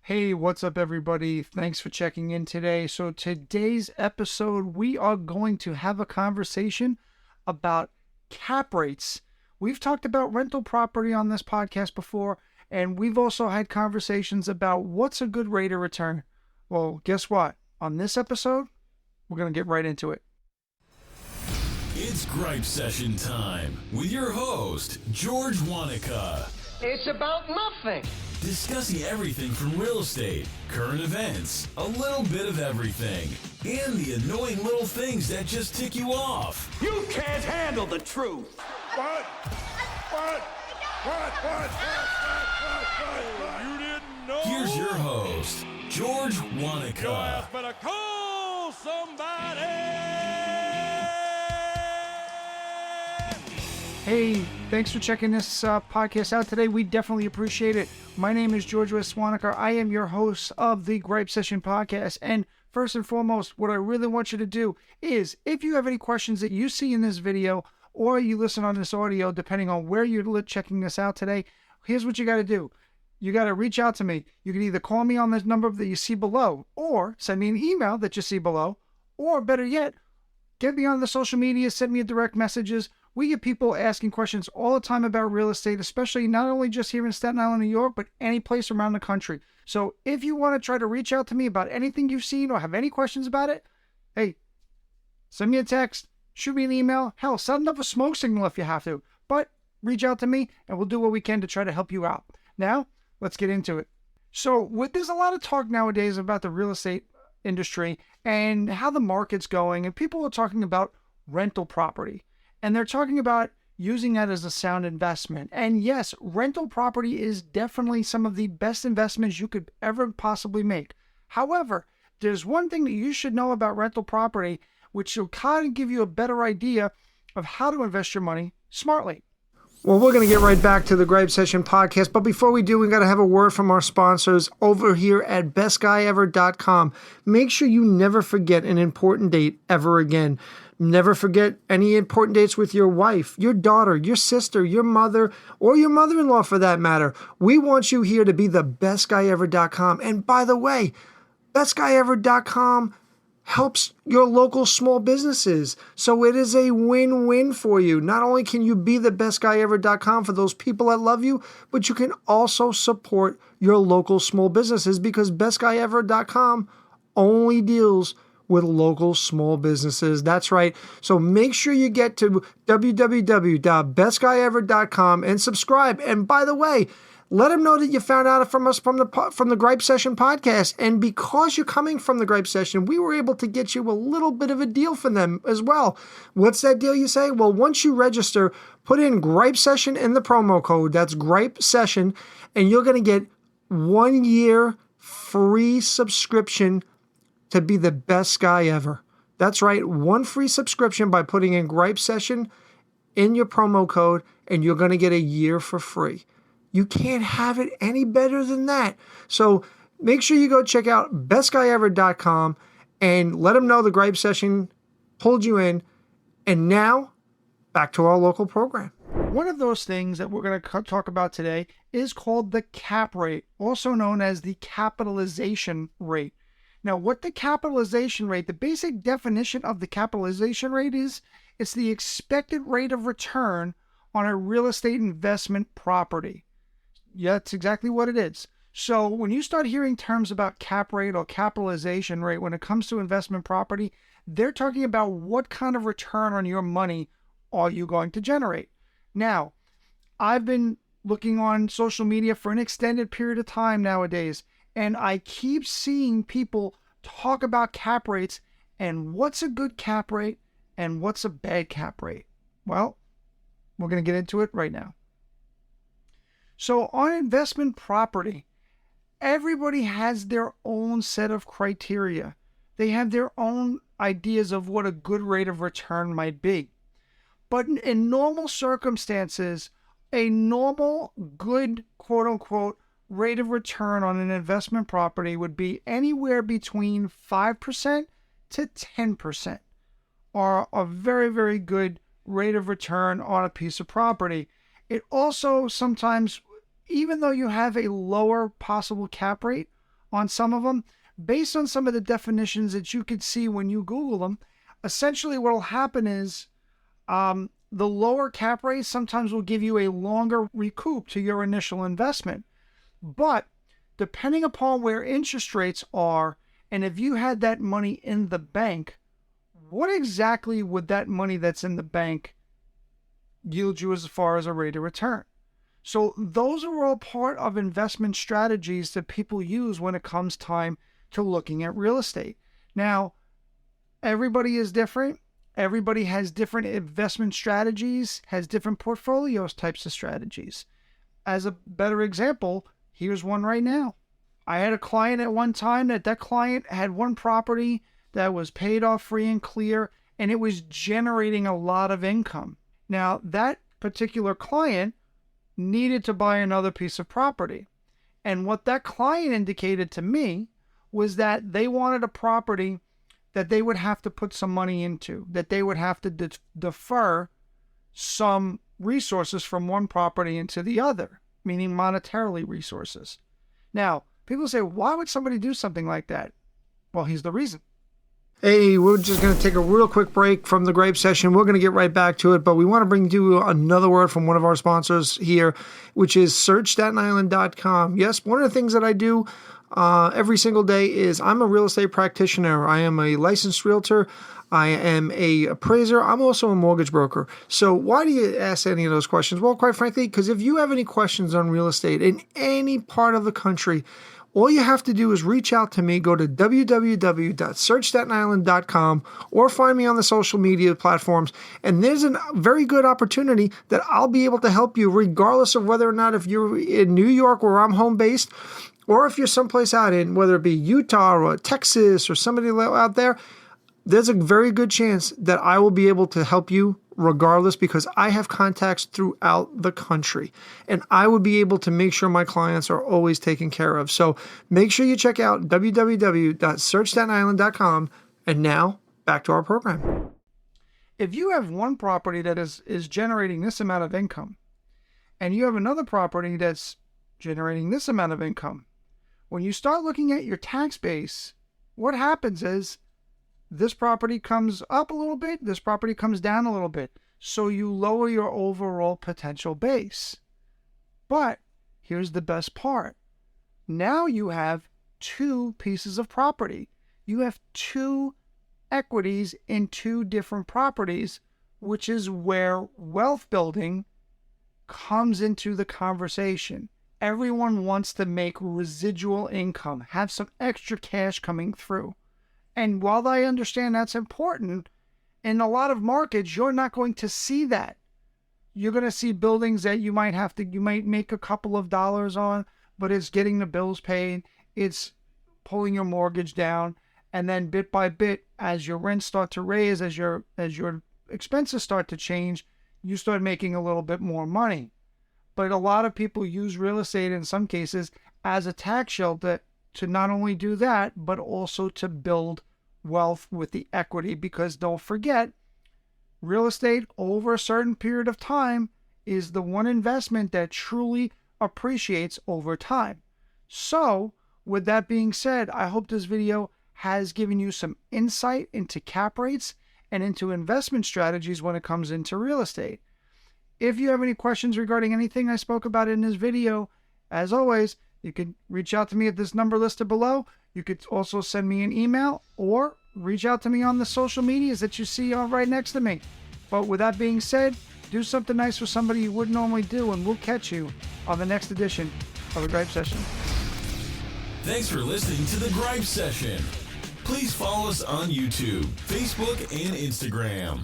Hey, what's up, everybody? Thanks for checking in today. So, today's episode, we are going to have a conversation about cap rates. We've talked about rental property on this podcast before, and we've also had conversations about what's a good rate of return. Well, guess what? On this episode, we're going to get right into it. It's Gripe Session time with your host, George Wanaka. It's about nothing. Discussing everything from real estate, current events, a little bit of everything, and the annoying little things that just tick you off. You can't handle the truth. What? You didn't know? Here's your host, George Your Wanaka. ass better call somebody. Hey, thanks for checking this podcast out today. We definitely appreciate it. My name is George Wanaka. I am your host of the Gripe Session podcast. And first and foremost, what I really want you to do is, if you have any questions that you see in this video or you listen on this audio, depending on where you're checking this out today, here's what you got to do. You got to reach out to me. You can either call me on this number that you see below, or send me an email that you see below, or better yet, get me on the social media, send me a direct messages. We get people asking questions all the time about real estate, especially not only just here in Staten Island, New York, but any place around the country. So if you want to try to reach out to me about anything you've seen or have any questions about it, hey, send me a text, shoot me an email, hell, send up a smoke signal if you have to. But reach out to me and we'll do what we can to try to help you out. Now, let's get into it. So there's a lot of talk nowadays about the real estate industry and how the market's going, and people are talking about rental property. And they're talking about using that as a sound investment. And yes, rental property is definitely some of the best investments you could ever possibly make. However, there's one thing that you should know about rental property, which will kind of give you a better idea of how to invest your money smartly. Well, we're going to get right back to the Gripe Session podcast. But before we do, we got to have a word from our sponsors over here at bestguyever.com. Make sure you never forget an important date ever again. Never forget any important dates with your wife, your daughter, your sister, your mother, or your mother-in-law for that matter. We want you here to be the bestguyever.com. And by the way, bestguyever.com helps your local small businesses. So it is a win-win for you. Not only can you be the bestguyever.com for those people that love you, but you can also support your local small businesses because bestguyever.com only deals with local small businesses. That's right. So make sure you get to www.bestguyever.com and subscribe. And by the way, let them know that you found out from us from the Gripe Session podcast. And because you're coming from the Gripe Session, we were able to get you a little bit of a deal for them as well. What's that deal, you say? Well, once you register, put in Gripe Session in the promo code. That's Gripe Session. And you're going to get 1 year free subscription to be the best guy ever. That's right. 1 free subscription by putting in Gripe Session in your promo code, and you're going to get a year for free. You can't have it any better than that. So make sure you go check out bestguyever.com and let them know the Gripe Session pulled you in. And now, back to our local program. One of those things that we're going to talk about today is called the cap rate, also known as the capitalization rate. Now, what the capitalization rate, the basic definition of the capitalization rate is, it's the expected rate of return on a real estate investment property. Yeah, that's exactly what it is. So when you start hearing terms about cap rate or capitalization rate when it comes to investment property, they're talking about what kind of return on your money are you going to generate. Now, I've been looking on social media for an extended period of time nowadays, and I keep seeing people talk about cap rates and what's a good cap rate and what's a bad cap rate. Well, we're going to get into it right now. So on investment property, everybody has their own set of criteria. They have their own ideas of what a good rate of return might be. But in normal circumstances, a normal, good, quote-unquote, rate of return on an investment property would be anywhere between 5% to 10%, or a very, very good rate of return on a piece of property. It also sometimes, even though you have a lower possible cap rate, on some of them, based on some of the definitions that you could see when you Google them. Essentially what will happen is the lower cap rates sometimes will give you a longer recoup to your initial investment. But depending upon where interest rates are, and if you had that money in the bank, what exactly would that money that's in the bank yield you as far as a rate of return? So those are all part of investment strategies that people use when it comes time to looking at real estate. Now, everybody is different. Everybody has different investment strategies, has different portfolios types of strategies. As a better example, here's one right now. I had a client at one time that client had one property that was paid off free and clear, and it was generating a lot of income. Now, that particular client needed to buy another piece of property. And what that client indicated to me was that they wanted a property that they would have to put some money into, that they would have to defer some resources from one property into the other, meaning monetarily resources. Now, people say, why would somebody do something like that? Well, here's the reason. Hey, we're just going to take a real quick break from the Gripe Session. We're going to get right back to it, but we want to bring you another word from one of our sponsors here, which is SearchStatenIsland.com. Yes, one of the things that I do every single day is I'm a real estate practitioner. I am a licensed realtor. I am a appraiser. I'm also a mortgage broker. So why do you ask any of those questions? Well, quite frankly, because if you have any questions on real estate in any part of the country, all you have to do is reach out to me. Go to www.searchstatenisland.com or find me on the social media platforms. And there's a very good opportunity that I'll be able to help you regardless of whether or not if you're in New York where I'm home based, or if you're someplace out in, whether it be Utah or Texas or somebody out there, there's a very good chance that I will be able to help you regardless, because I have contacts throughout the country and I would be able to make sure my clients are always taken care of. So make sure you check out www.searchstatenisland.com. And now back to our program. If you have one property that is generating this amount of income and you have another property that's generating this amount of income, when you start looking at your tax base, what happens is this property comes up a little bit, this property comes down a little bit. So you lower your overall potential base. But here's the best part. Now you have two pieces of property. You have two equities in two different properties, which is where wealth building comes into the conversation. Everyone wants to make residual income, have some extra cash coming through. And while I understand that's important, in a lot of markets, you're not going to see that. You're going to see buildings that you might make a couple of dollars on, but it's getting the bills paid, it's pulling your mortgage down, and then bit by bit, as your rents start to raise, as your expenses start to change, you start making a little bit more money. But a lot of people use real estate in some cases as a tax shelter to not only do that, but also to build wealth with the equity, because don't forget, real estate over a certain period of time is the one investment that truly appreciates over time. So, with that being said, I hope this video has given you some insight into cap rates and into investment strategies when it comes into real estate. If you have any questions regarding anything I spoke about in this video, as always, you can reach out to me at this number listed below. You could also send me an email or reach out to me on the social medias that you see right next to me. But with that being said, do something nice for somebody you wouldn't normally do, and we'll catch you on the next edition of the Gripe Session. Thanks for listening to the Gripe Session. Please follow us on YouTube, Facebook, and Instagram.